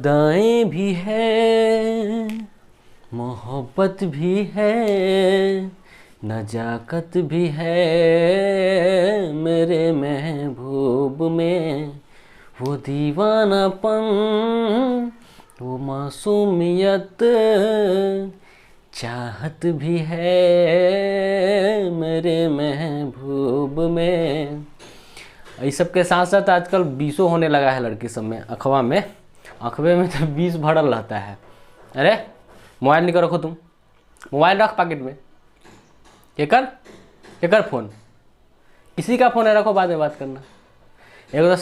दाएं भी है, मोहब्बत भी है, नजाकत भी है मेरे महबूब में। वो दीवानापन, वो मासूमियत, चाहत भी है मेरे महबूब में। इस सब के साथ साथ आजकल 20 होने लगा है लड़की सब में, अखबे में तो 20 भरल रहता है। अरे मोबाइल निकल रखो, तुम मोबाइल रख पॉकेट में। ये कर फ़ोन, किसी का फ़ोन है रखो, बाद में बात करना। एक तो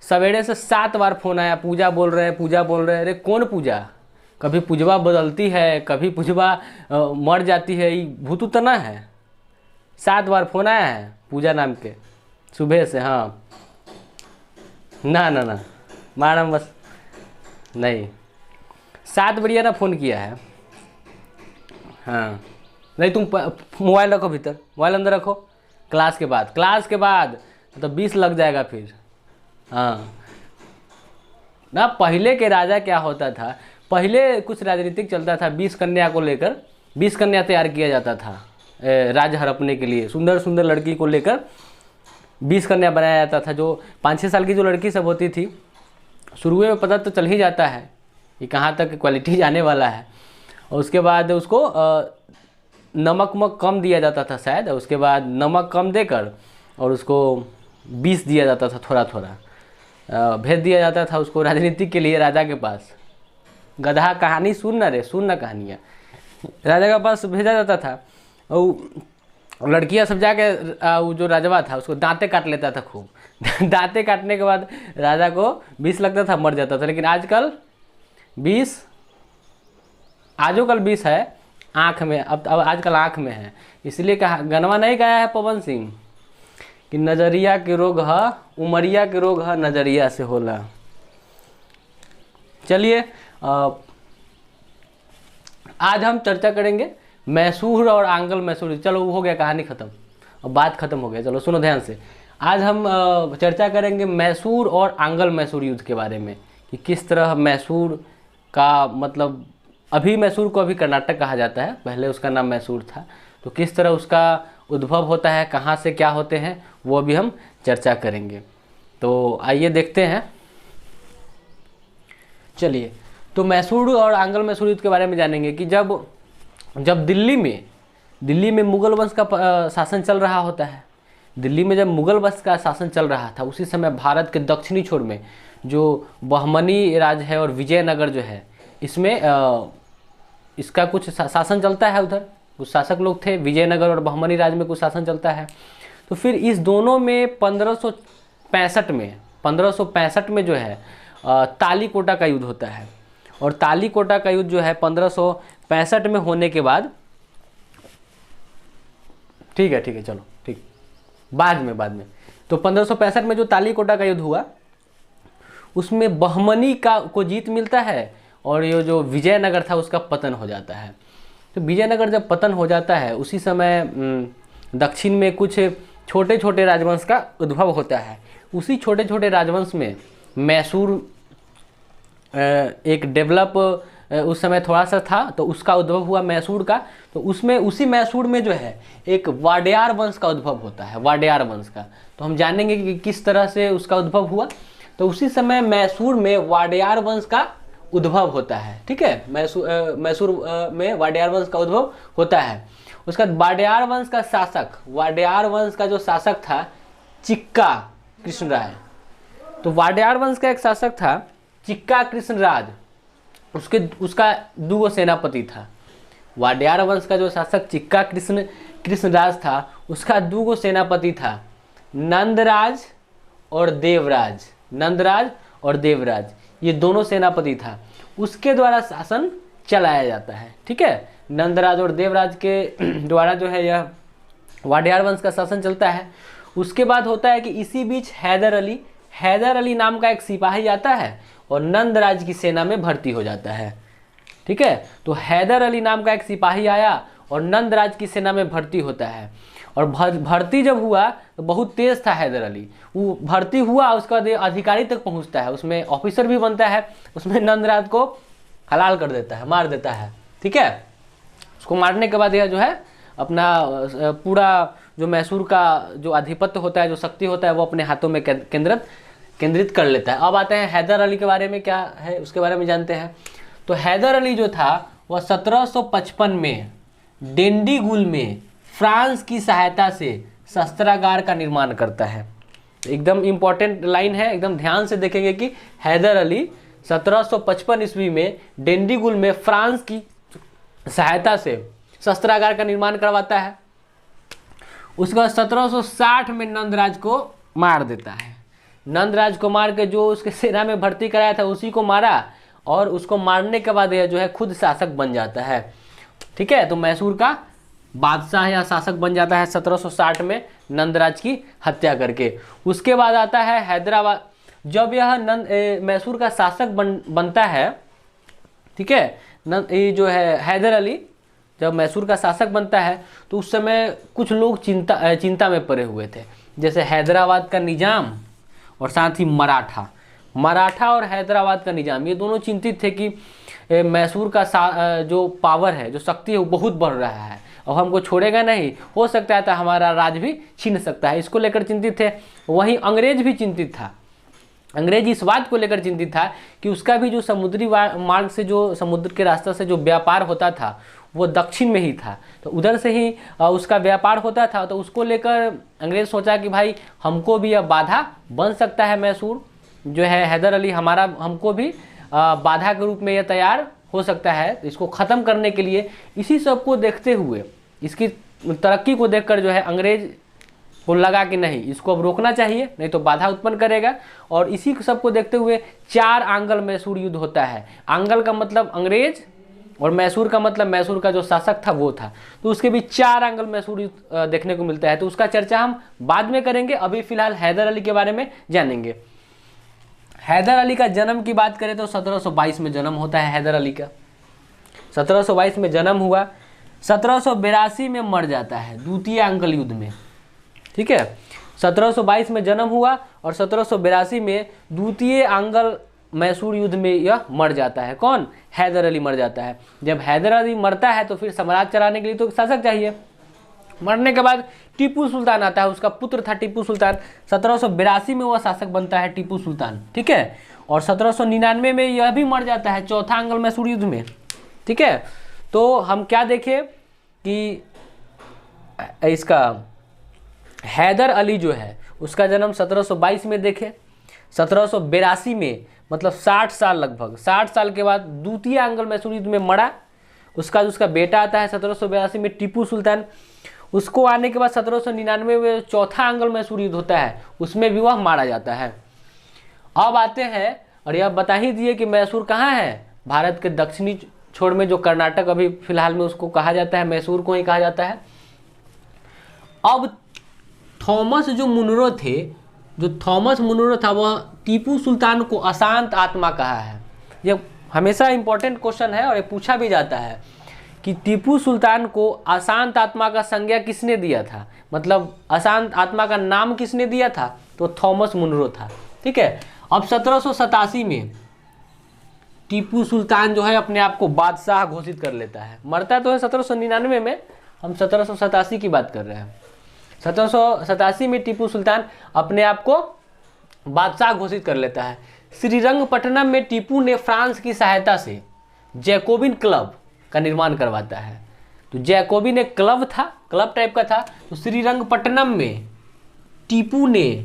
सवेरे से 7 बार फ़ोन आया, पूजा बोल रहे हैं। अरे कौन पूजा? कभी पूजवा बदलती है, कभी पूजवा मर जाती है, ये भूतू तना है। 7 बार फ़ोन आया है पूजा नाम के सुबह से। हाँ ना मैडम बस नहीं, 7 बढ़िया ना फ़ोन किया है। हाँ नहीं, तुम मोबाइल रखो भीतर, मोबाइल अंदर रखो। क्लास के बाद तो 20 लग जाएगा फिर। हाँ ना, पहले के राजा क्या होता था, पहले कुछ राजनीतिक चलता था। 20 कन्या को लेकर 20 कन्या तैयार किया जाता था राज हड़पने के लिए। सुंदर सुंदर लड़की को लेकर 20 कन्या बनाया जाता था। जो 5-6 साल की जो लड़की सब होती थी, शुरू में पता तो चल ही जाता है कि कहाँ तक क्वालिटी जाने वाला है। और उसके बाद उसको नमक कम दिया जाता था शायद। उसके बाद नमक कम देकर और उसको 20 दिया जाता था, थोड़ा थोड़ा भेज दिया जाता था उसको राजनीति के लिए राजा के पास। गधा कहानी सुनना कहानियाँ। राजा के पास भेजा जाता था और लड़कियां सब जाके वो जो राजवा था उसको दांते काट लेता था खूब। दांते काटने के बाद राजा को 20 लगता था, मर जाता था। लेकिन आजकल 20 है आँख में। अब आजकल आँख में है, इसलिए कहा गनवा नहीं गाया है पवन सिंह कि नजरिया के रोग है, उमरिया के रोग है, नजरिया से होला। चलिए आज हम चर्चा करेंगे मैसूर और आंगल मैसूर। चलो हो गया, कहानी खत्म, अब बात खत्म हो गया। चलो सुनो ध्यान से, आज हम चर्चा करेंगे मैसूर और आंगल मैसूर युद्ध के बारे में कि किस तरह मैसूर का मतलब, अभी मैसूर को अभी कर्नाटक कहा जाता है, पहले उसका नाम मैसूर था। तो किस तरह उसका उद्भव होता है, कहाँ से क्या होते हैं, वो भी हम चर्चा करेंगे। तो आइए देखते हैं। चलिए, तो मैसूर और आंगल मैसूर युद्ध के बारे में जानेंगे कि जब दिल्ली में मुगल वंश का शासन चल रहा होता है। दिल्ली में जब मुगल वंश का शासन चल रहा था, उसी समय भारत के दक्षिणी छोर में जो बहमनी राज है और विजयनगर जो है, इसमें इसका कुछ शासन चलता है। उधर कुछ शासक लोग थे, विजयनगर और बहमनी राज में कुछ शासन चलता है। तो फिर इस दोनों में 1565 में जो है तालीकोटा का युद्ध होता है। और तालीकोटा का युद्ध जो है 1565 में होने के बाद, ठीक है चलो ठीक, बाद में तो 1565 में जो तालीकोटा का युद्ध हुआ, उसमें बहमनी को जीत मिलता है और ये जो विजयनगर था उसका पतन हो जाता है। तो विजयनगर जब पतन हो जाता है, उसी समय दक्षिण में कुछ छोटे छोटे राजवंश का उद्भव होता है। उसी छोटे छोटे राजवंश में मैसूर एक डेवलप उस समय थोड़ा सा था, तो उसका उद्भव हुआ मैसूर का। तो उसमें उसी मैसूर में जो है एक वाडेयार वंश का उद्भव होता है, वाडेयार वंश का। तो हम जानेंगे कि किस तरह से उसका उद्भव हुआ। तो उसी समय मैसूर में वाडेयार वंश का उद्भव होता है, ठीक है। मैसूर में वाडेयार वंश का उद्भव होता है। उसका वाडेयार वंश का जो शासक था चिक्का कृष्ण राय। तो वाडेयार वंश का एक शासक था चिक्का कृष्ण राज, उसका 2 सेनापति था। वाडेयार वंश का जो शासक चिक्का कृष्ण राज था, उसका 2 सेनापति था, नंदराज और देवराज। ये दोनों सेनापति था, उसके द्वारा शासन चलाया जाता है, ठीक है। नंदराज और देवराज के द्वारा जो है यह वाडेयार वंश का शासन चलता है। उसके बाद होता है कि इसी बीच हैदर अली नाम का एक सिपाही आता है और नंदराज की सेना में भर्ती हो जाता है, ठीक है। तो हैदर अली नाम का एक सिपाही आया और नंदराज की सेना में भर्ती होता है। और भर्ती जब हुआ तो बहुत तेज था हैदर अली। वो भर्ती हुआ, उसका अधिकारी तक पहुंचता है, उसमें ऑफिसर भी बनता है, उसमें नंदराज को हलाल कर देता है, मार देता है। ठीक है, उसको मारने के बाद यह जो है अपना पूरा जो मैसूर का जो आधिपत्य होता है, जो शक्ति होता है, वो अपने हाथों में केंद्रित कर लेता है। अब आते हैं हैदर अली के बारे में, क्या है उसके बारे में जानते हैं। तो हैदर अली जो था वह 1755 में डेंडीगुल में फ्रांस की सहायता से शस्त्रागार का निर्माण करता है। एकदम इंपॉर्टेंट लाइन है, एकदम ध्यान से देखेंगे कि हैदर अली 1755 ईस्वी में डेंडीगुल में फ्रांस की सहायता से शस्त्रागार का निर्माण करवाता है। उसके बाद 1760 में नंदराज को मार देता है। नंदराज को मार के जो उसके सेना में भर्ती कराया था उसी को मारा, और उसको मारने के बाद यह जो है खुद शासक बन जाता है। ठीक है, तो मैसूर का बादशाह या शासक बन जाता है 1760 में नंदराज की हत्या करके। उसके बाद आता है हैदराबाद। जब यह मैसूर का शासक बनता है, ठीक है, ये जो है हैदर अली जब मैसूर का शासक बनता है तो उस समय कुछ लोग चिंता में पड़े हुए थे, जैसे हैदराबाद का निजाम और साथ ही मराठा और हैदराबाद का निजाम, ये दोनों चिंतित थे कि मैसूर का जो पावर है, जो शक्ति है, वो बहुत बढ़ रहा है और हमको छोड़ेगा नहीं, हो सकता है तो हमारा राज भी छीन सकता है। इसको लेकर चिंतित थे। वहीं अंग्रेज भी चिंतित था। अंग्रेज इस बात को लेकर चिंतित था कि उसका भी जो समुद्री मार्ग से, जो समुद्र के रास्ते से जो व्यापार होता था वो दक्षिण में ही था, तो उधर से ही उसका व्यापार होता था। तो उसको लेकर अंग्रेज सोचा कि भाई हमको भी यह बाधा बन सकता है, मैसूर जो है हैदर अली हमको भी बाधा के रूप में यह तैयार हो सकता है। तो इसको ख़त्म करने के लिए, इसी सब को देखते हुए, इसकी तरक्की को देखकर जो है अंग्रेज को लगा कि नहीं, इसको अब रोकना चाहिए, नहीं तो बाधा उत्पन्न करेगा। और इसी सब को देखते हुए 4 आंग्ल मैसूर युद्ध होता है। आंग्ल का मतलब अंग्रेज और मैसूर का मतलब मैसूर का जो शासक था वो था। तो उसके भी 4 आंग्ल मैसूर युद्ध देखने को मिलता है। तो उसका चर्चा हम बाद में करेंगे, अभी फिलहाल हैदर अली के बारे में जानेंगे। हैदर अली का जन्म की बात करें तो 1722 में जन्म होता है हैदर अली का। 1722 में जन्म हुआ, 1782 में मर जाता है द्वितीय आंग्ल युद्ध में। ठीक है, 1722 में जन्म हुआ और 1782 में द्वितीय आंग्ल मैसूर युद्ध में यह मर जाता है। कौन? हैदर अली मर जाता है। जब हैदर अली मरता है तो फिर साम्राज्य चलाने के लिए तो शासक चाहिए। मरने के बाद टीपू सुल्तान आता है, उसका पुत्र था टीपू सुल्तान। 1782 में वह शासक बनता है टीपू सुल्तान। ठीक है, और 1799 में यह भी मर जाता है चौथा आंग्ल मैसूर युद्ध में। ठीक है, तो हम क्या देखें कि इसका हैदर अली जो है उसका जन्म 1722 में देखें। 1782 में मतलब 60 साल, लगभग 60 साल के बाद द्वितीय आंग्ल मैसूर युद्ध में मरा। उसका बेटा आता है 1782 में टीपू सुल्तान। उसको आने के बाद 1799 में चौथा आंग्ल मैसूर युद्ध होता है, उसमें भी वह मारा जाता है। अब आते हैं, और यह बता ही दिए कि मैसूर कहाँ है, भारत के दक्षिणी छोर में, जो कर्नाटक अभी फिलहाल में उसको कहा जाता है, मैसूर को ही कहा जाता है। अब थॉमस जो मुनरो थे, जो थॉमस मुनरो था, वह टीपू सुल्तान को अशांत आत्मा कहा है। यह हमेशा इंपॉर्टेंट क्वेश्चन है और ये पूछा भी जाता है कि टीपू सुल्तान को अशांत आत्मा का संज्ञा किसने दिया था, मतलब अशांत आत्मा का नाम किसने दिया था, तो थॉमस मुनरो था। ठीक है, अब 1787 में टीपू सुल्तान जो है अपने आप को बादशाह घोषित कर लेता है। मरता तो है 1799 में, हम 1787 की बात कर रहे हैं। 1787 में टीपू सुल्तान अपने आप को बादशाह घोषित कर लेता है। श्रीरंगपट्टनम में टीपू ने फ्रांस की सहायता से जैकोबिन क्लब का निर्माण करवाता है। तो जैकोबिन एक क्लब था, क्लब टाइप का था। तो श्रीरंगपट्टनम में टीपू ने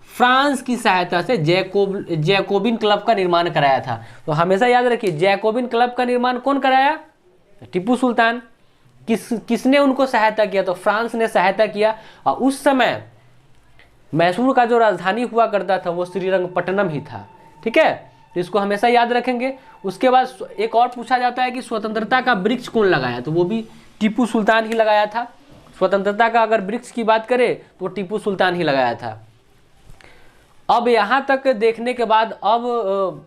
फ्रांस की सहायता से जैकोबिन क्लब का निर्माण कराया था। तो हमेशा याद रखिए, जैकोबिन क्लब का निर्माण कौन कराया? टीपू सुल्तान। किसने उनको सहायता किया? तो फ्रांस ने सहायता किया। और उस समय मैसूर का जो राजधानी हुआ करता था वो श्रीरंगपट्टनम ही था। ठीक है, तो इसको हमेशा याद रखेंगे। उसके बाद एक और पूछा जाता है कि स्वतंत्रता का वृक्ष कौन लगाया, तो वो भी टीपू सुल्तान ही लगाया था। स्वतंत्रता का अगर वृक्ष की बात करें तो टीपू सुल्तान ही लगाया था। अब यहाँ तक देखने के बाद अब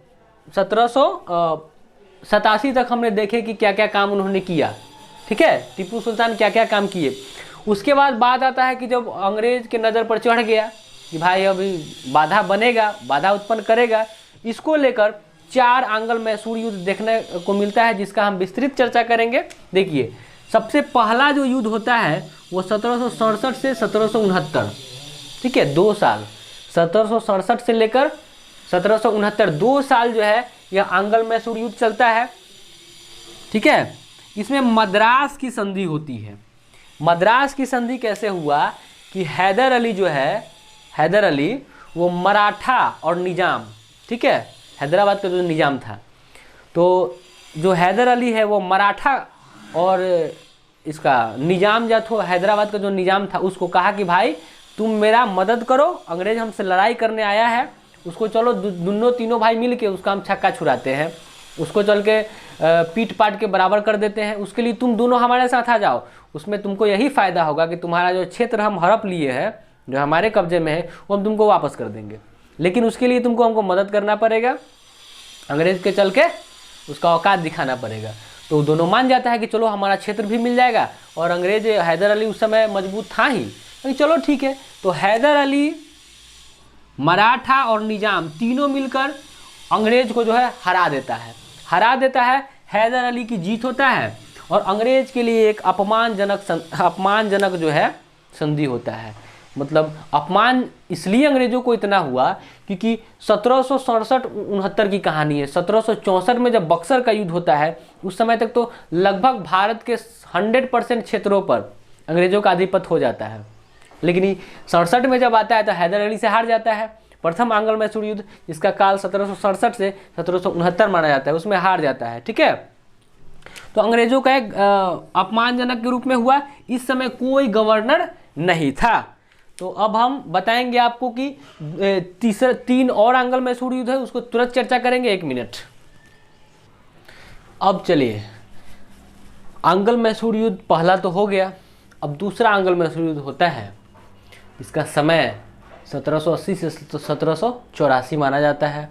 1787 तक हमने देखे कि क्या क्या काम उन्होंने किया। ठीक है, टीपू सुल्तान क्या क्या काम किए। उसके बाद बात आता है कि जब अंग्रेज के नज़र पर चढ़ गया कि भाई अभी बाधा बनेगा, बाधा उत्पन्न करेगा, इसको लेकर 4 आंग्ल मैसूर युद्ध देखने को मिलता है, जिसका हम विस्तृत चर्चा करेंगे। देखिए, सबसे पहला जो युद्ध होता है वो 1767 से 1769, ठीक है, 2 साल, 1767 से लेकर 1769, 2 साल जो है यह आंग्ल मैसूर युद्ध चलता है, ठीक है। इसमें मद्रास की संधि होती है। मद्रास की संधि कैसे हुआ कि हैदर अली जो है, हैदर अली वो मराठा और निजाम, ठीक है, हैदराबाद का जो निजाम था, तो जो हैदर अली है वो मराठा और इसका निजाम जो था, हैदराबाद का जो निजाम था, उसको कहा कि भाई तुम मेरा मदद करो, अंग्रेज हमसे लड़ाई करने आया है, उसको चलो दोनों तीनों भाई मिल के उसका हम छक्का छुड़ाते हैं, उसको चल के पीट पाट के बराबर कर देते हैं, उसके लिए तुम दोनों हमारे साथ आ जाओ, उसमें तुमको यही फ़ायदा होगा कि तुम्हारा जो क्षेत्र हम हड़प लिए हैं, जो हमारे कब्जे में है, वो हम तुमको वापस कर देंगे, लेकिन उसके लिए तुमको हमको मदद करना पड़ेगा, अंग्रेज के चल के उसका औकात दिखाना पड़ेगा। तो दोनों मान जाता है कि चलो हमारा क्षेत्र भी मिल जाएगा, और अंग्रेज हैदर अली उस समय मजबूत था ही, तो चलो ठीक है। तो हैदर अली, मराठा और निजाम तीनों मिलकर अंग्रेज को जो है हरा देता है। हैदर अली की जीत होता है और अंग्रेज के लिए एक अपमानजनक जो है संधि होता है। मतलब अपमान इसलिए अंग्रेजों को इतना हुआ क्योंकि 1767-69 की कहानी है। 1764 में जब बक्सर का युद्ध होता है, उस समय तक तो लगभग भारत के 100% क्षेत्रों पर अंग्रेजों का आधिपत्य हो जाता है, लेकिन 67 में जब आता है तो हैदर अली से हार जाता है। प्रथम आंग्ल मैसूर युद्ध, जिसका काल 1767 से 1769 माना जाता है, उसमें हार जाता है, ठीक है। तो अंग्रेजों का एक अपमानजनक के रूप में हुआ। इस समय कोई गवर्नर नहीं था। तो अब हम बताएंगे आपको कि 3 और आंग्ल मैसूर युद्ध है, उसको तुरंत चर्चा करेंगे, 1 मिनट। अब चलिए, आंग्ल मैसूर युद्ध पहला तो हो गया, अब दूसरा आंग्ल मैसूर युद्ध होता है। इसका समय 1780 से 1784 माना जाता है,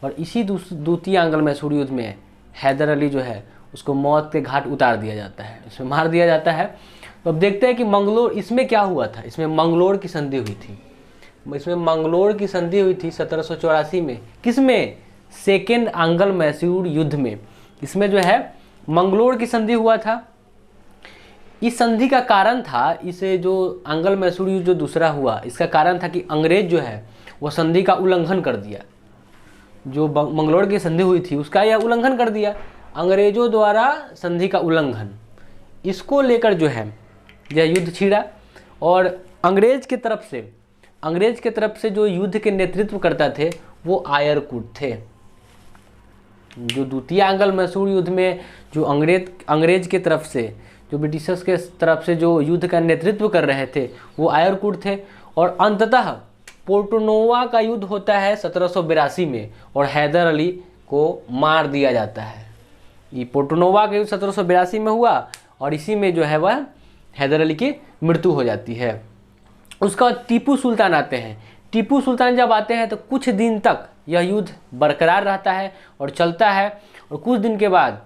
और इसी द्वितीय आंग्ल मैसूर युद्ध में हैदर अली जो है उसको मौत के घाट उतार दिया जाता है, इसमें मार दिया जाता है। तो अब देखते हैं कि मंगलोर, इसमें क्या हुआ था। इसमें मंगलोर की संधि हुई थी। इसमें मंगलोर की संधि हुई थी 1784 में। किसमें? सेकेंड आंग्ल मैसूर युद्ध में। इसमें जो है मंगलोर की संधि हुआ था। इस संधि का कारण था, इसे जो आंग्ल मैसूर युद्ध जो दूसरा हुआ, इसका कारण था कि अंग्रेज जो है वो संधि का उल्लंघन कर दिया। जो मंगलोर की संधि हुई थी उसका यह उल्लंघन कर दिया, अंग्रेजों द्वारा संधि का उल्लंघन। इसको लेकर जो है यह युद्ध छिड़ा, और अंग्रेज के तरफ से जो युद्ध के नेतृत्व करता थे वो आयरकुट थे। जो द्वितीय आंग्ल मैसूर युद्ध में जो अंग्रेज के तरफ से, जो ब्रिटिशर्स के तरफ से जो युद्ध का नेतृत्व कर रहे थे वो आयरकुट थे। और अंततः पोर्टोनोवा का युद्ध होता है 1782 में, और हैदर अली को मार दिया जाता है। ये पोर्टोनोवा का युद्ध 1782 में हुआ, और इसी में जो है वह हैदर अली की मृत्यु हो जाती है। उसका टीपू सुल्तान आते हैं। टीपू सुल्तान जब आते हैं तो कुछ दिन तक यह युद्ध बरकरार रहता है और चलता है, और कुछ दिन के बाद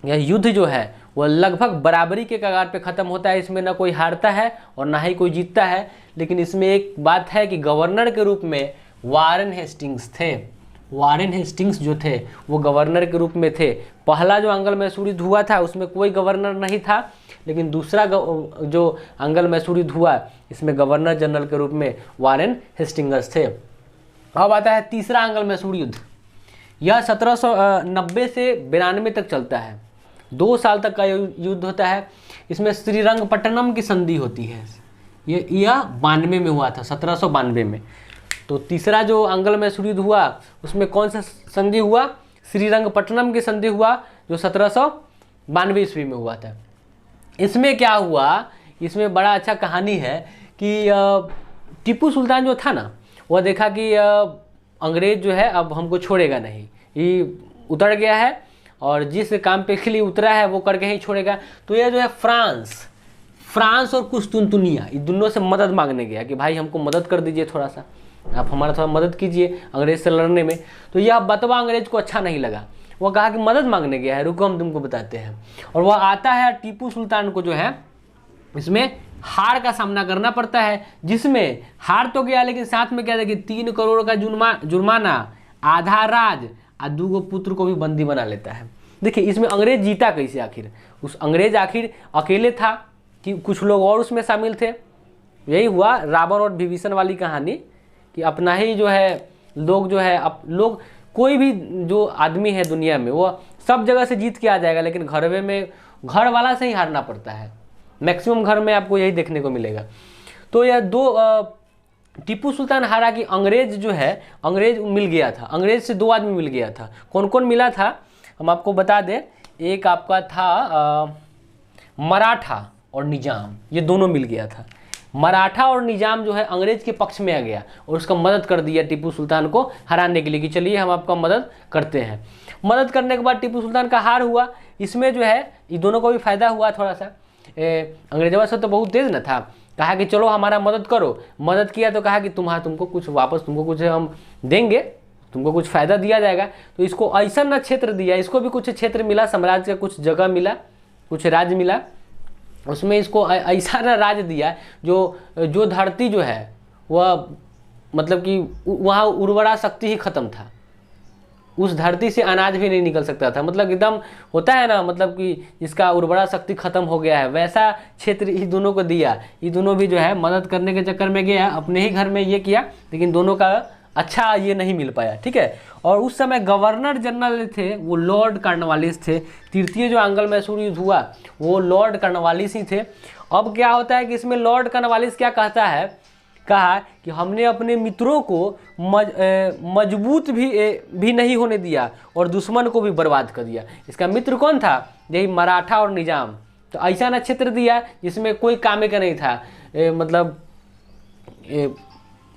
यह युद्ध जो है वह लगभग बराबरी के कगार पे ख़त्म होता है। इसमें ना कोई हारता है और ना ही कोई जीतता है, लेकिन इसमें एक बात है कि गवर्नर के रूप में वारेन हेस्टिंग्स थे। वारेन हेस्टिंग्स जो थे वो गवर्नर के रूप में थे। पहला जो आंग्ल मैसूर युद्ध हुआ था उसमें कोई गवर्नर नहीं था, लेकिन दूसरा जो आंग्ल मैसूर युद्ध हुआ इसमें गवर्नर जनरल के रूप में वारेन हेस्टिंग्स थे। अब आता है तीसरा आंग्ल मैसूर युद्ध। यह 1790 से 92 तक चलता है, 2 साल तक का युद्ध होता है। इसमें श्रीरंगपट्टनम की संधि होती है। यह 92 में हुआ था, 1792 में। तो तीसरा जो आंग्ल मैसूर युद्ध हुआ उसमें कौन सा संधि हुआ? श्रीरंगपट्टनम की संधि हुआ, जो 1792 ईस्वी में हुआ था। इसमें क्या हुआ, इसमें बड़ा अच्छा कहानी है कि टीपू सुल्तान जो था ना, वह देखा कि अंग्रेज जो है अब हमको छोड़ेगा नहीं, ये उतर गया है और जिस काम पे के लिए उतरा है वो करके ही छोड़ेगा। तो यह जो है फ्रांस और कुस्तुनतुनिया, ये दोनों से मदद मांगने गया कि भाई हमको मदद कर दीजिए, थोड़ा सा आप हमारा थोड़ा मदद कीजिए अंग्रेज से लड़ने में। तो यह बतवा अंग्रेज को अच्छा नहीं लगा, वो कहा कि मदद मांगने गया है, रुको हम तुमको बताते हैं। और वह आता है टीपू सुल्तान को जो है इसमें हार का सामना करना पड़ता है, जिसमें हार तो गया लेकिन साथ में क्या था कि 3 करोड़ का जुर्माना, आधा राज और 2 पुत्र को भी बंदी बना लेता है। देखिए इसमें अंग्रेज जीता कैसे आखिर, उस अंग्रेज आखिर अकेले था कि कुछ लोग और उसमें शामिल थे। यही हुआ रावण और विभीषण वाली कहानी कि अपना ही जो है लोग जो है लोग कोई भी जो आदमी है दुनिया में वो सब जगह से जीत के आ जाएगा, लेकिन घरवे में घर वाला से ही हारना पड़ता है। मैक्सिमम घर में आपको यही देखने को मिलेगा। तो यह टीपू सुल्तान हारा कि अंग्रेज जो है, अंग्रेज मिल गया था, अंग्रेज से 2 आदमी मिल गया था। कौन कौन मिला था हम आपको बता दें। एक आपका था मराठा और निजाम, ये दोनों मिल गया था। मराठा और निजाम जो है अंग्रेज के पक्ष में आ गया और उसका मदद कर दिया टीपू सुल्तान को हराने के लिए कि चलिए हम आपका मदद करते हैं। मदद करने के बाद टीपू सुल्तान का हार हुआ। इसमें जो है ये दोनों को भी फायदा हुआ थोड़ा सा। अंग्रेजों से तो बहुत तेज न था, कहा कि चलो हमारा मदद करो। मदद किया तो कहा कि तुमको कुछ वापस, तुमको कुछ हम देंगे, तुमको कुछ फ़ायदा दिया जाएगा। तो इसको ऐसा न क्षेत्र दिया, इसको भी कुछ क्षेत्र मिला, साम्राज्य का कुछ जगह मिला, कुछ राज्य मिला। उसमें इसको ऐसा ना राज दिया जो धरती जो है वह मतलब कि वहाँ उर्वरा शक्ति ही खत्म था, उस धरती से अनाज भी नहीं निकल सकता था। मतलब एकदम होता है ना, मतलब कि जिसका उर्वरा शक्ति खत्म हो गया है, वैसा क्षेत्र ये दोनों को दिया। ये दोनों भी जो है मदद करने के चक्कर में गया, अपने ही घर में ये किया, लेकिन दोनों का अच्छा ये नहीं मिल पाया। ठीक है। और उस समय गवर्नर जनरल थे वो लॉर्ड कॉर्नवालिस थे। तृतीय जो आंग्ल मैसूर युद्ध हुआ वो लॉर्ड कॉर्नवालिस ही थे। अब क्या होता है कि इसमें लॉर्ड कॉर्नवालिस क्या कहता है, कहा कि हमने अपने मित्रों को मजबूत भी नहीं होने दिया और दुश्मन को भी बर्बाद कर दिया। इसका मित्र कौन था, यही मराठा और निजाम। तो ऐसा न क्षेत्र दिया जिसमें कोई काम का नहीं था।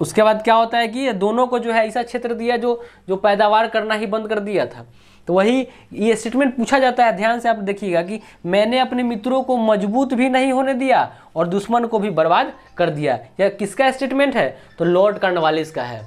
उसके बाद क्या होता है कि दोनों को जो है ऐसा क्षेत्र दिया जो पैदावार करना ही बंद कर दिया था। तो वही ये स्टेटमेंट पूछा जाता है, ध्यान से आप देखिएगा कि मैंने अपने मित्रों को मजबूत भी नहीं होने दिया और दुश्मन को भी बर्बाद कर दिया। यह किसका स्टेटमेंट है, तो लॉर्ड कॉर्नवालिस का है।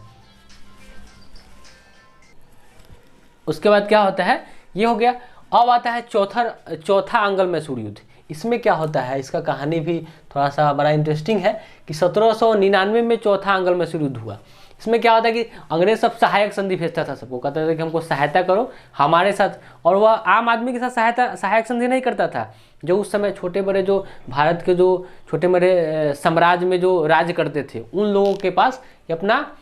उसके बाद क्या होता है, ये हो गया। अब आता है चौथा आंग्ल मैसूर युद्ध। इसमें क्या होता है, इसका कहानी भी थोड़ा सा बड़ा इंटरेस्टिंग है कि 1799 में चौथा आंग्ल मैसूर युद्ध हुआ। इसमें क्या होता है कि अंग्रेज सब सहायक संधि भेजता था सबको, कहता था कि हमको सहायता करो हमारे साथ, और वह आम आदमी के साथ सहायक संधि नहीं करता था। जो उस समय छोटे बड़े जो भारत के जो छोटे बड़े साम्राज्य में जो राज्य करते थे उन लोगों के पास अपना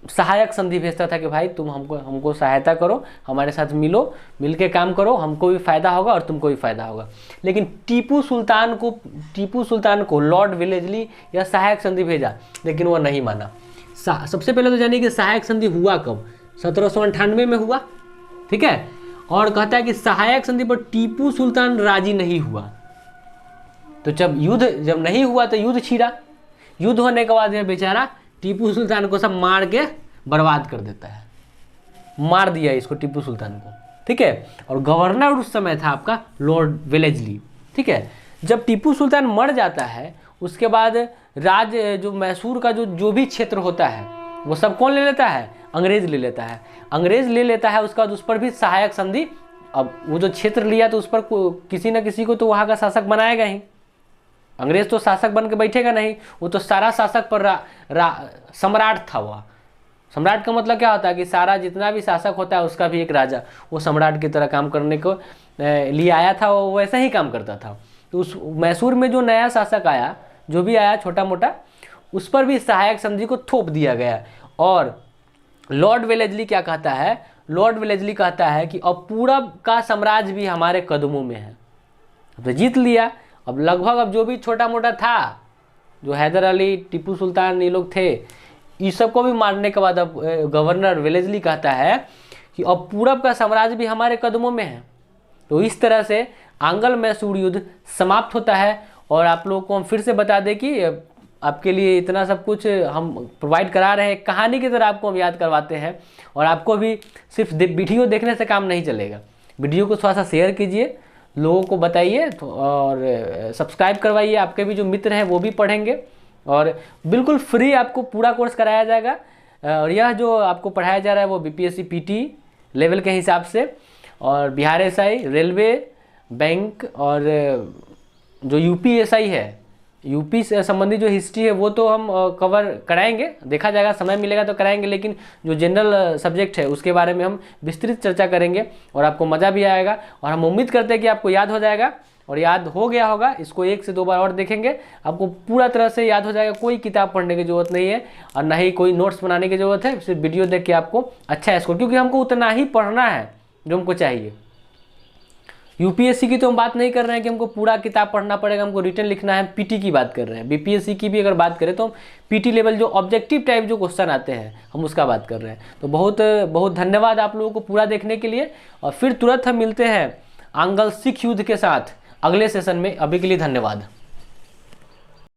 सहायक संधि भेजता था कि भाई तुम हमको सहायता करो, हमारे साथ मिल के काम करो, हमको भी फ़ायदा होगा और तुमको भी फ़ायदा होगा। लेकिन टीपू सुल्तान को लॉर्ड वेलेस्ली यह सहायक संधि भेजा, लेकिन वह नहीं माना। सबसे पहले तो जानिए कि सहायक संधि हुआ कब, 1798 में हुआ। ठीक है। और कहता है कि सहायक संधि पर टीपू सुल्तान राजी नहीं हुआ। तो जब नहीं हुआ तो युद्ध छिड़ा। युद्ध होने के बाद यह बेचारा टीपू सुल्तान को सब मार के बर्बाद कर देता है, मार दिया इसको टीपू सुल्तान को। ठीक है। और गवर्नर उस समय था आपका लॉर्ड वेलेस्ली। ठीक है। जब टीपू सुल्तान मर जाता है उसके बाद जो मैसूर का जो भी क्षेत्र होता है वो सब कौन ले लेता है, अंग्रेज ले लेता है। अंग्रेज ले लेता है, उसके बाद उस पर भी सहायक संधि। अब वो जो क्षेत्र लिया तो उस पर किसी न किसी को तो वहाँ का शासक बनाएगा ही। अंग्रेज तो शासक बन के बैठेगा नहीं, वो तो सारा शासक पर सम्राट था। वह सम्राट का मतलब क्या होता है कि सारा जितना भी शासक होता है उसका भी एक राजा, वो सम्राट की तरह काम करने को लिए आया था, वो वैसा ही काम करता था। तो उस मैसूर में जो नया शासक आया, जो भी आया छोटा मोटा, उस पर भी सहायक संधि को थोप दिया गया। और लॉर्ड वेलेस्ली क्या कहता है, लॉर्ड वेलेस्ली कहता है कि अब पूरब का साम्राज्य भी हमारे कदमों में है। तो जीत लिया। अब लगभग अब जो भी छोटा मोटा था, जो हैदर अली, टीपू सुल्तान, ये लोग थे, इस सबको भी मारने के बाद अब गवर्नर वेलेस्ली कहता है कि अब पूरब का साम्राज्य भी हमारे कदमों में है। तो इस तरह से आंग्ल मैसूर युद्ध समाप्त होता है। और आप लोगों को हम फिर से बता दें कि आपके लिए इतना सब कुछ हम प्रोवाइड करा रहे हैं, कहानी की तरह आपको हम याद करवाते हैं। और आपको भी सिर्फ वीडियो देखने से काम नहीं चलेगा, वीडियो को थोड़ा सा शेयर कीजिए, लोगों को बताइए और सब्सक्राइब करवाइए। आपके भी जो मित्र हैं वो भी पढ़ेंगे और बिल्कुल फ्री आपको पूरा कोर्स कराया जाएगा। और यह जो आपको पढ़ाया जा रहा है वो बीपीएससी पीटी लेवल के हिसाब से, और बिहार एसआई, रेलवे, बैंक और जो यूपीएसआई है यूपी से संबंधित जो हिस्ट्री है वो तो हम कवर कराएंगे, देखा जाएगा, समय मिलेगा तो कराएंगे, लेकिन जो जनरल सब्जेक्ट है उसके बारे में हम विस्तृत चर्चा करेंगे और आपको मज़ा भी आएगा। और हम उम्मीद करते हैं कि आपको याद हो जाएगा, और याद हो गया होगा। इसको 1 से 2 बार और देखेंगे, आपको पूरा तरह से याद हो जाएगा। कोई किताब पढ़ने की ज़रूरत नहीं है और ना ही कोई नोट्स बनाने की ज़रूरत है, सिर्फ वीडियो देख के आपको अच्छा स्कोर, क्योंकि हमको उतना ही पढ़ना है जो हमको चाहिए। यूपीएससी की तो हम बात नहीं कर रहे हैं कि हमको पूरा किताब पढ़ना पड़ेगा, हमको रिटर्न लिखना है, पीटी की बात कर रहे हैं। बीपीएससी की भी अगर बात करें तो हम पीटी लेवल जो ऑब्जेक्टिव टाइप जो क्वेश्चन आते हैं हम उसका बात कर रहे हैं। तो बहुत बहुत धन्यवाद आप लोगों को पूरा देखने के लिए, और फिर तुरंत हम मिलते हैं आंगल सिख युद्ध के साथ अगले सेशन में। अभी के लिए धन्यवाद।